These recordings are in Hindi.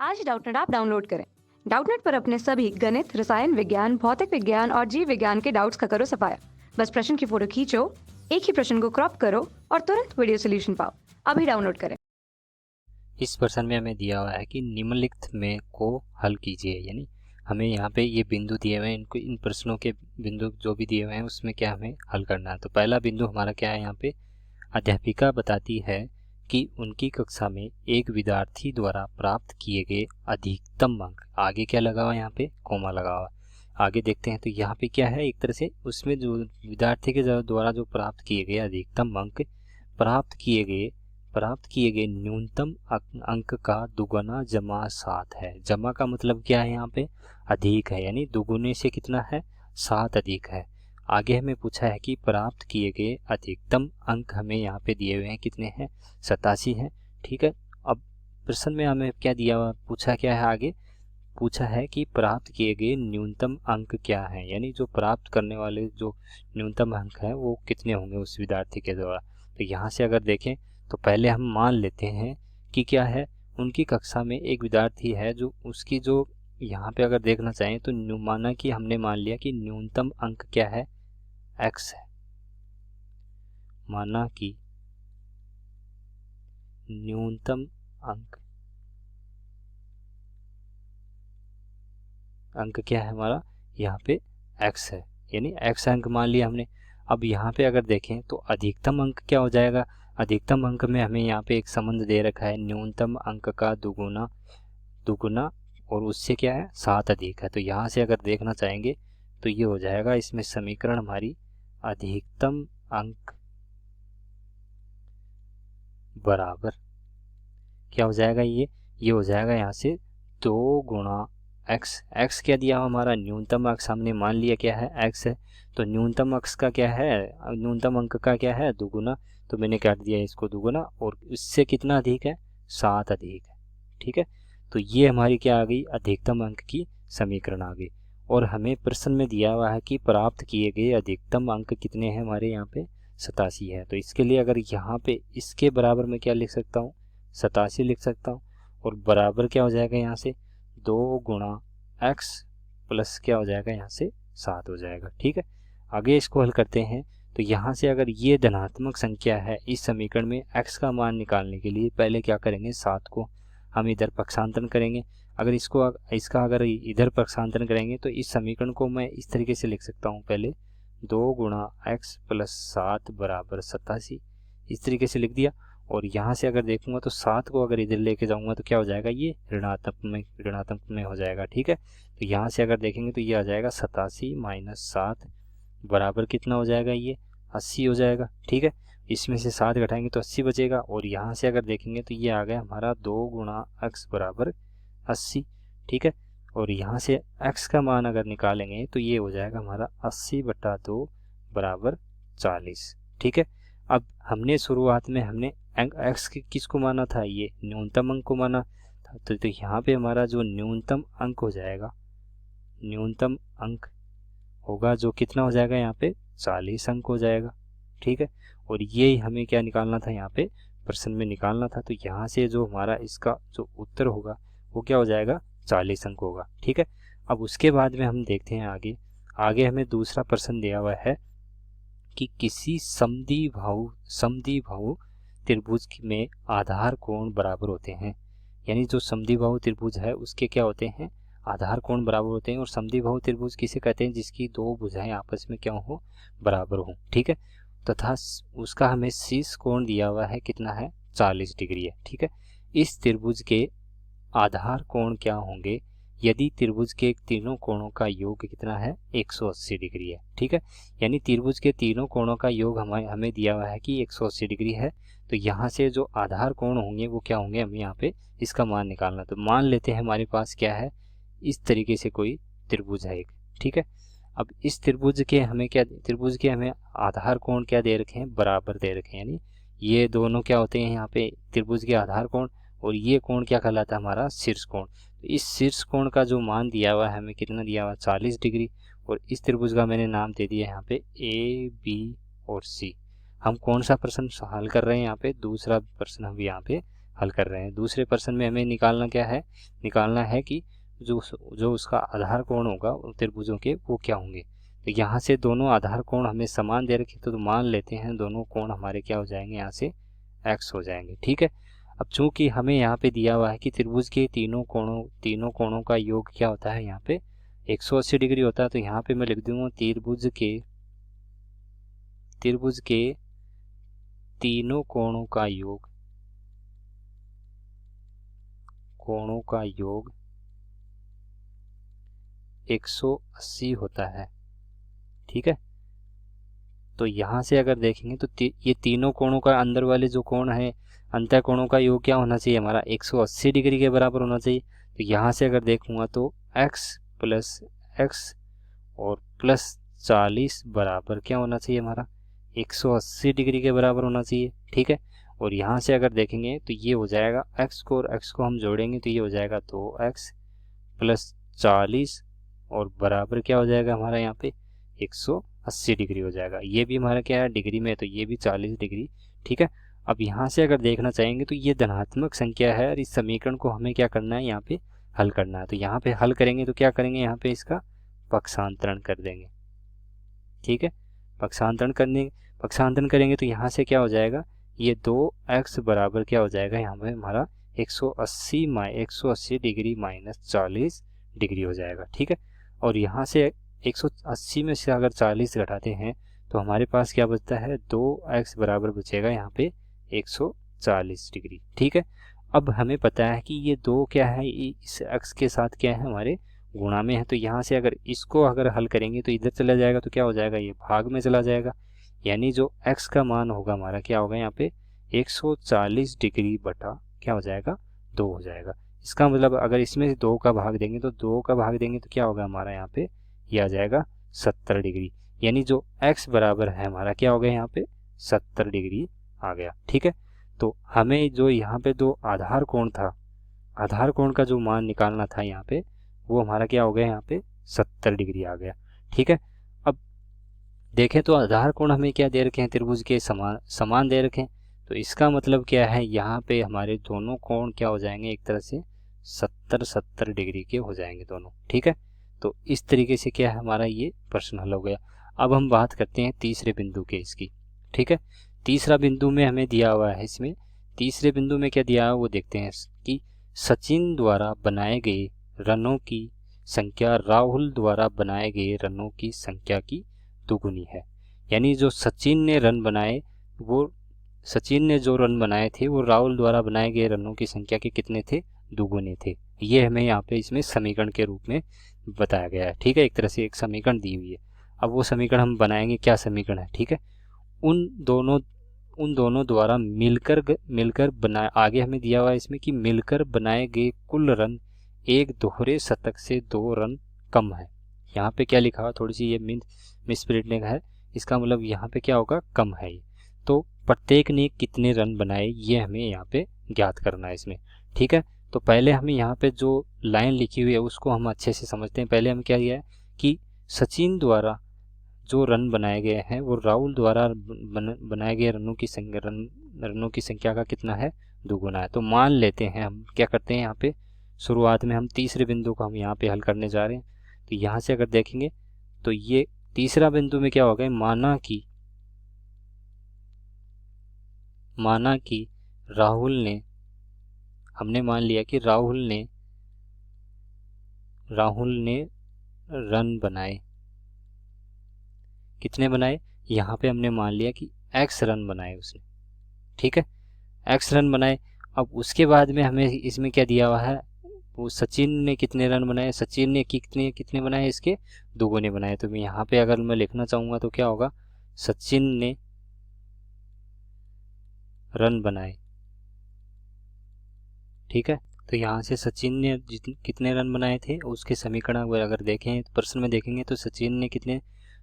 आज डाउटनेट ऐप डाउनलोड करें। डाउटनेट पर अपने सभी गणित, रसायन विज्ञान, भौतिक विज्ञान और जीव विज्ञान के डाउट्स का करो सफाया। बस प्रश्न की फोटो खींचो, एक ही प्रश्न को क्रॉप करो और तुरंत वीडियो सोल्यूशन पाओ। अभी डाउनलोड करें। इस प्रश्न में हमें दिया हुआ है कि निम्नलिखित में को हल कीजिए, यानी हमें यहाँ पे ये बिंदु दिए हुए हैं, इनको इन प्रश्नों के बिंदु जो भी दिए हुए हैं उसमें क्या हमें हल करना है। तो पहला बिंदु हमारा क्या है, यहाँ पे अध्यापिका बताती है कि उनकी कक्षा में एक विद्यार्थी द्वारा प्राप्त किए गए अधिकतम अंक, आगे क्या लगा हुआ है, यहाँ पे कोमा लगा हुआ है। आगे देखते हैं तो यहाँ पे क्या है, एक तरह से उसमें जो विद्यार्थी के द्वारा जो प्राप्त किए गए अधिकतम अंक प्राप्त किए गए न्यूनतम अंक का दुगुना जमा 7 है। जमा का मतलब क्या है, यहाँ पे अधिक है, यानी दुगुने से कितना है, 7 अधिक है। आगे हमें पूछा है कि प्राप्त किए गए अधिकतम अंक हमें यहाँ पे दिए हुए हैं, कितने हैं, 87 हैं। ठीक है, अब प्रश्न में हमें क्या दिया हुआ, पूछा क्या है, आगे पूछा है कि प्राप्त किए गए न्यूनतम अंक क्या है, यानी जो प्राप्त करने वाले जो न्यूनतम अंक है वो कितने होंगे उस विद्यार्थी के द्वारा। तो यहाँ से अगर देखें तो पहले हम मान लेते हैं कि क्या है, उनकी कक्षा में एक विद्यार्थी है जो उसकी जो यहाँ पे अगर देखना चाहें तो माना कि हमने मान लिया कि न्यूनतम अंक क्या है, x है। माना कि न्यूनतम अंक क्या है हमारा, यहाँ पे x है, यानी x अंक मान लिया हमने। अब यहाँ पे अगर देखें तो अधिकतम अंक क्या हो जाएगा, अधिकतम अंक में हमें यहाँ पे एक संबंध दे रखा है, न्यूनतम अंक का दुगुना और उससे क्या है, 7 अधिक है। तो यहाँ से अगर देखना चाहेंगे तो ये हो जाएगा, इसमें समीकरण हमारी अधिकतम अंक बराबर क्या हो जाएगा, ये हो जाएगा यहाँ से 2 गुणा x क्या दिया हमारा, न्यूनतम अंक हमने मान लिया क्या है, x है। तो न्यूनतम अंक का क्या है, न्यूनतम अंक का क्या है, दुगुना। तो मैंने काट दिया इसको दुगुना, और इससे कितना अधिक है, 7 अधिक है। ठीक है, तो ये हमारी क्या आ गई, अधिकतम अंक की समीकरण आ गई। और हमें प्रश्न में दिया हुआ है कि प्राप्त किए गए अधिकतम अंक कितने हैं, हमारे यहाँ पे 87 है। तो इसके लिए अगर यहाँ पे इसके बराबर में क्या लिख सकता हूँ, 87 लिख सकता हूँ, और बराबर क्या हो जाएगा यहाँ से 2 गुणा x प्लस क्या हो जाएगा, यहाँ से 7 हो जाएगा। ठीक है, आगे इसको हल करते हैं। तो यहाँ से अगर ये धनात्मक संख्या है, इस समीकरण में x का मान निकालने के लिए पहले क्या करेंगे, 7 को हम इधर पक्षांतरण करेंगे। अगर इसका अगर इधर पक्षांतरण करेंगे तो इस समीकरण को मैं इस तरीके से लिख सकता हूँ, पहले 2 गुणा x प्लस 7 बराबर 87, इस तरीके से लिख दिया। और यहाँ से अगर देखूंगा तो 7 को अगर इधर लेके जाऊंगा तो क्या हो जाएगा, ये ऋणात्मक में हो जाएगा। ठीक है, तो यहाँ से अगर देखेंगे तो ये आ जाएगा 87 माइनस 7 बराबर कितना हो जाएगा, ये 80 हो जाएगा। ठीक है, इसमें से 7 घटाएंगे तो 80 बचेगा। और यहाँ से अगर देखेंगे तो ये आ गया हमारा 2 गुणा x बराबर 80। ठीक है, और यहाँ से x का मान अगर निकालेंगे तो ये हो जाएगा हमारा 80/2 बराबर 40। ठीक है, अब हमने शुरुआत में हमने x किसको माना था, ये न्यूनतम अंक को माना था। तो यहाँ पे हमारा जो न्यूनतम अंक हो जाएगा, न्यूनतम अंक होगा जो कितना हो जाएगा, यहाँ पे 40 अंक हो जाएगा। ठीक है, और ये हमें क्या निकालना था, यहाँ पे प्रश्न में निकालना था। तो यहाँ से जो हमारा इसका जो उत्तर होगा वो क्या हो जाएगा, 40 अंक होगा। ठीक है, अब उसके बाद में हम देखते हैं आगे हमें दूसरा प्रश्न दिया हुआ है कि किसी समद्विबाहु त्रिभुज में आधार कोण बराबर होते हैं, यानी जो समद्विबाहु त्रिभुज है उसके क्या होते हैं, आधार कोण बराबर होते हैं। और समद्विबाहु त्रिभुज किसे कहते हैं, जिसकी दो भुजाएं आपस में क्या हो, बराबर हो। ठीक है, तथा उसका हमें शीर्ष कोण दिया हुआ है, कितना है, 40 डिग्री है। ठीक है, इस त्रिभुज के आधार कोण क्या होंगे यदि त्रिभुज के तीनों कोणों का योग कितना है, 180 डिग्री है। ठीक है, यानी त्रिभुज के तीनों कोणों का योग हमें दिया हुआ है कि 180 डिग्री है। तो यहाँ से जो आधार कोण होंगे वो क्या होंगे, हमें यहाँ पे इसका मान निकालना। तो मान लेते हैं हमारे पास क्या है, इस तरीके से कोई त्रिभुज है एक। ठीक है, अब इस त्रिभुज के हमें आधार कोण क्या दे रखे हैं, बराबर दे रखे हैं, यानी ये दोनों क्या होते हैं यहाँ पे त्रिभुज के आधार कोण, और ये कोण क्या कहलाता है, हमारा शीर्ष कोण। तो इस शीर्ष कोण का जो मान दिया हुआ है हमें, कितना दिया हुआ है, 40 डिग्री। और इस त्रिभुज का मैंने नाम दे दिया यहाँ पे ए, बी और सी। हम कौन सा प्रश्न हल कर रहे हैं, यहाँ पे दूसरा प्रश्न हम यहाँ पे हल कर रहे हैं। दूसरे प्रश्न में हमें निकालना क्या है, निकालना है कि जो उसका आधार कोण होगा त्रिभुजों के वो क्या होंगे। तो यहाँ से दोनों आधार कोण हमें समान दे रखे, तो मान लेते हैं दोनों कोण हमारे क्या हो जाएंगे, यहाँ से x हो जाएंगे। ठीक है। अब चूंकि हमें यहाँ पे दिया हुआ है कि त्रिभुज के तीनों कोणों का योग क्या होता है, यहाँ पे 180 डिग्री होता है, तो यहाँ पे मैं लिख दूंगा त्रिभुज के तीनों कोणों का योग 180 होता है। ठीक है। तो यहाँ से अगर देखेंगे तो ये तीनों कोणों का अंदर वाले जो कोण है अंतर कोणों का योग क्या होना चाहिए, हमारा 180 डिग्री के बराबर होना चाहिए। तो यहाँ से अगर देखूंगा तो x प्लस x और प्लस 40 बराबर क्या होना चाहिए, हमारा 180 डिग्री के बराबर होना चाहिए। ठीक है। और यहाँ से अगर देखेंगे तो ये हो जाएगा x को और x को हम जोड़ेंगे तो ये हो जाएगा 2x प्लस 40 और बराबर क्या हो जाएगा हमारा यहाँ पे 180 डिग्री हो जाएगा। ये भी हमारा क्या है डिग्री में, तो ये भी 40 डिग्री। ठीक है। अब यहाँ से अगर देखना चाहेंगे तो ये धनात्मक संख्या है और इस समीकरण को हमें क्या करना है, यहाँ पे हल करना है। तो यहाँ पे हल करेंगे तो क्या करेंगे, यहाँ पे इसका पक्षांतरण कर देंगे। ठीक है। पक्षांतरण करेंगे तो यहाँ से क्या हो जाएगा, ये 2x बराबर क्या हो जाएगा, यहाँ पे हमारा 180 डिग्री माइनस 40 डिग्री हो जाएगा। ठीक है। और यहाँ से 180 में से अगर 40 घटाते हैं तो हमारे पास क्या बचता है, 2x बराबर बचेगा यहाँ पे 140 डिग्री। ठीक है। अब हमें पता है कि ये 2 क्या है, इस x के साथ क्या है, हमारे गुणा में है। तो यहाँ से अगर इसको अगर हल करेंगे तो इधर चला जाएगा तो क्या हो जाएगा, ये भाग में चला जाएगा। यानी जो x का मान होगा हमारा क्या होगा, यहाँ पे 140 डिग्री बटा क्या हो जाएगा, 2 हो जाएगा। इसका मतलब अगर इसमें से 2 का भाग देंगे तो क्या होगा हमारा यहाँ पे, ये आ जाएगा 70 डिग्री। यानी जो x बराबर है हमारा क्या हो गया, यहाँ पे 70 डिग्री आ गया। ठीक है। तो हमें जो यहाँ पे दो आधार कोण था, आधार कोण का जो मान निकालना था यहाँ पे, वो हमारा क्या हो गया, यहाँ पे 70 डिग्री आ गया। ठीक है। अब देखें तो आधार कोण हमें क्या दे रखे हैं, त्रिभुज के समान दे रखे हैं। तो इसका मतलब क्या है, यहाँ पे हमारे दोनों कोण क्या हो जाएंगे, एक तरह से 70 डिग्री के हो जाएंगे दोनों। ठीक है। तो इस तरीके से क्या है, हमारा ये प्रश्न हल हो गया। अब हम बात करते हैं तीसरे बिंदु के इसकी। ठीक है। तीसरा बिंदु में हमें दिया हुआ है, इसमें तीसरे बिंदु में क्या दिया है वो देखते हैं कि सचिन द्वारा बनाए गए रनों की संख्या राहुल द्वारा बनाए गए रनों की संख्या की दुगुनी है। यानी जो सचिन ने जो रन बनाए थे वो राहुल द्वारा बनाए गए रनों की संख्या के कितने थे, दुगुने थे। ये हमें यहाँ पे इसमें समीकरण के रूप में बताया गया है। ठीक है। एक तरह से एक समीकरण दी हुई है। अब वो समीकरण हम बनाएंगे, क्या समीकरण है। ठीक है। उन दोनों द्वारा मिलकर बनाए, आगे हमें दिया हुआ है इसमें कि मिलकर बनाए गए कुल रन एक दोहरे शतक से 2 रन कम है। यहाँ पे क्या लिखा हुआ, थोड़ी सी ये मिसप्रिंटिंग है, इसका मतलब यहाँ पे क्या होगा, कम है ये। तो प्रत्येक ने कितने रन बनाए ये हमें यहाँ पे ज्ञात करना है इसमें। ठीक है। तो पहले हमें यहाँ पे जो लाइन लिखी हुई है उसको हम अच्छे से समझते हैं। पहले हम क्या किया है कि सचिन द्वारा जो रन बनाए गए हैं वो राहुल द्वारा बनाए गए रनों की संख्या का कितना है, दुगुना है। तो मान लेते हैं, हम क्या करते हैं यहाँ पे शुरुआत में हम तीसरे बिंदु को हम यहाँ पे हल करने जा रहे हैं। तो यहाँ से अगर देखेंगे तो ये तीसरा बिंदु में क्या होगा, माना कि राहुल ने, हमने मान लिया कि राहुल ने रन बनाए, कितने बनाए, यहाँ पे हमने मान लिया कि x रन बनाए उसने। ठीक है। x रन बनाए। अब उसके बाद में हमें इसमें क्या दिया हुआ है, वो सचिन ने कितने रन बनाए, सचिन ने कितने बनाए, इसके दुगुने बनाए। तो मैं यहाँ पे अगर मैं लिखना चाहूँगा तो क्या होगा, सचिन ने रन बनाए। ठीक है। तो यहाँ से सचिन ने कितने रन बनाए थे उसके समीकरण अगर देखें तो प्रश्न में देखेंगे तो सचिन ने कितने,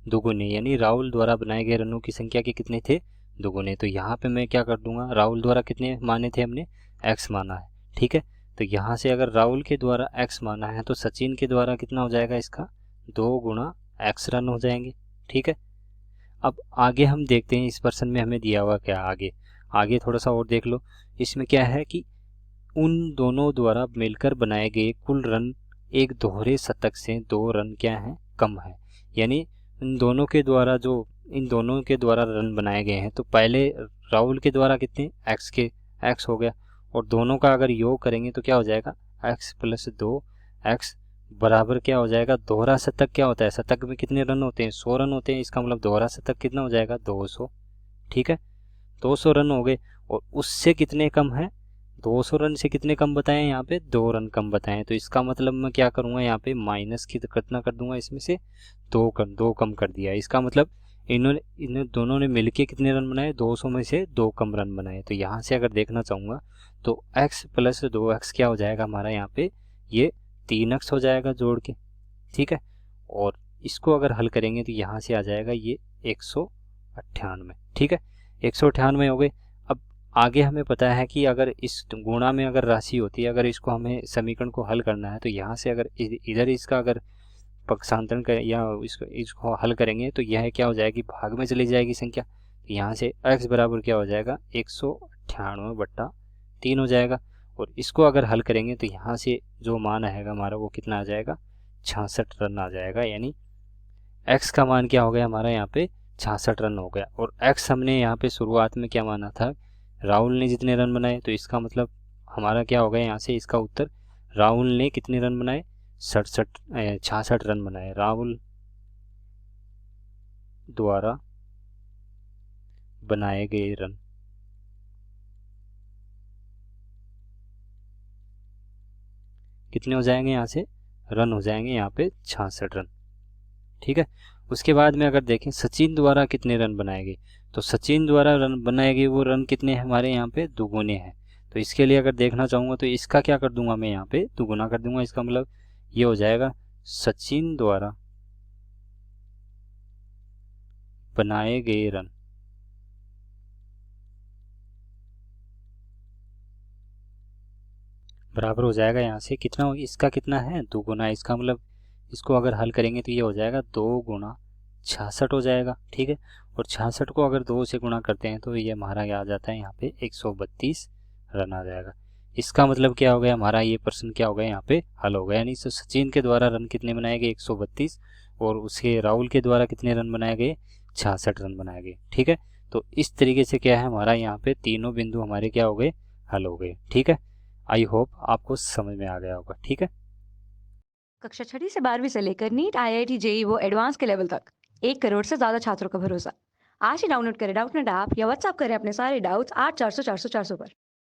दुगुने, यानी राहुल द्वारा बनाए गए रनों की संख्या के कितने थे, दुगुने। तो यहाँ पे मैं क्या कर दूंगा, राहुल द्वारा कितने माने थे हमने, x माना है। ठीक है। तो यहाँ से अगर राहुल के द्वारा x माना है तो सचिन के द्वारा कितना हो जाएगा, इसका 2 गुणा x रन हो जाएंगे। ठीक है। अब आगे हम देखते हैं इस प्रश्न में हमें दिया हुआ क्या, आगे थोड़ा सा और देख लो। इसमें क्या है कि उन दोनों द्वारा मिलकर बनाए गए कुल रन एक दोहरे शतक से 2 रन क्या है, कम है। यानी इन दोनों के द्वारा रन बनाए गए हैं, तो पहले राहुल के द्वारा कितने, एक्स हो गया, और दोनों का अगर योग करेंगे तो क्या हो जाएगा, एक्स प्लस 2x बराबर क्या हो जाएगा, दोहरा शतक क्या होता है, शतक में कितने रन होते हैं, 100 रन होते हैं, इसका मतलब दोहरा शतक कितना हो जाएगा, 200। ठीक है, 200 रन हो गए, और उससे कितने कम है, 200 रन से कितने कम बताएं, यहाँ पे 2 रन कम बताएं, तो इसका मतलब मैं क्या करूँगा, यहाँ पे माइनस की कितना कर दूंगा, इसमें से 2 कम कर दिया। इसका मतलब इन दोनों ने मिलके कितने रन बनाए, 200 में से 2 कम रन बनाए। तो यहाँ से अगर देखना चाहूँगा तो x प्लस 2x क्या हो जाएगा हमारा, यहाँ पे ये 3x हो जाएगा जोड़ के। ठीक है, और इसको अगर हल करेंगे तो यहाँ से आ जाएगा ये 198। ठीक है, 198 हो गए। अब आगे हमें पता है कि अगर इस गुणा में अगर राशि होती है, अगर इसको हमें समीकरण को हल करना है, तो यहाँ से अगर इधर इसका अगर पक्षांतरण कर या इसको हल करेंगे तो यह क्या हो जाएगी, भाग में चली जाएगी संख्या। तो यहाँ से x बराबर क्या हो जाएगा, 198/3 हो जाएगा। और इसको अगर हल करेंगे तो यहाँ से जो मान आएगा हमारा वो कितना आ जाएगा, 66 रन आ जाएगा। यानी x का मान क्या हो गया हमारा, यहाँ पे 66 रन हो गया। और x हमने यहाँ पे शुरुआत में क्या माना था, राहुल ने जितने रन बनाए, तो इसका मतलब हमारा क्या हो गया, यहाँ से इसका उत्तर राहुल ने कितने रन बनाए, 66 रन बनाए। राहुल द्वारा बनाए गए रन कितने हो जाएंगे, यहाँ से रन हो जाएंगे यहाँ पे 66 रन। ठीक है, उसके बाद में अगर देखें सचिन द्वारा कितने रन बनाए गए, तो सचिन द्वारा रन बनाए गए वो रन कितने हैं हमारे यहाँ पे, दुगुने हैं। तो इसके लिए अगर देखना चाहूँगा तो इसका क्या कर दूंगा मैं, यहाँ पे दुगुना कर दूंगा। इसका मतलब ये हो जाएगा सचिन द्वारा बनाए गए रन बराबर हो जाएगा, यहाँ से कितना हो, इसका कितना है, दुगुना। इसका मतलब इसको अगर हल करेंगे तो ये हो जाएगा 2 गुना 66 हो जाएगा। ठीक है, और 66 को अगर 2 से गुणा करते हैं तो ये हमारा आ जाता है यहाँ पे 132 रन आ जाएगा। इसका मतलब क्या हो गया, हमारा ये प्रश्न क्या हो गया, यहाँ पे हल हो गया। यानी सचिन के द्वारा रन कितने बनाए गए, 132, और उसके राहुल के द्वारा कितने रन बनाए गए, 66 रन बनाए गए। ठीक है, तो इस तरीके से क्या है हमारा यहाँ पे तीनों बिंदु हमारे क्या हो गए, हल हो गए। ठीक है, आई होप आपको समझ में आ गया होगा। ठीक है, कक्षा 6वीं से 12वीं से लेकर नीट, IIT, JEE वो एडवांस के लेवल तक 1 करोड़ से ज्यादा छात्रों का भरोसा। आज ही डाउनलोड करें डाउटनेट ऐप या व्हाट्सएप करें अपने सारे डाउट्स 8400 400 400 पर।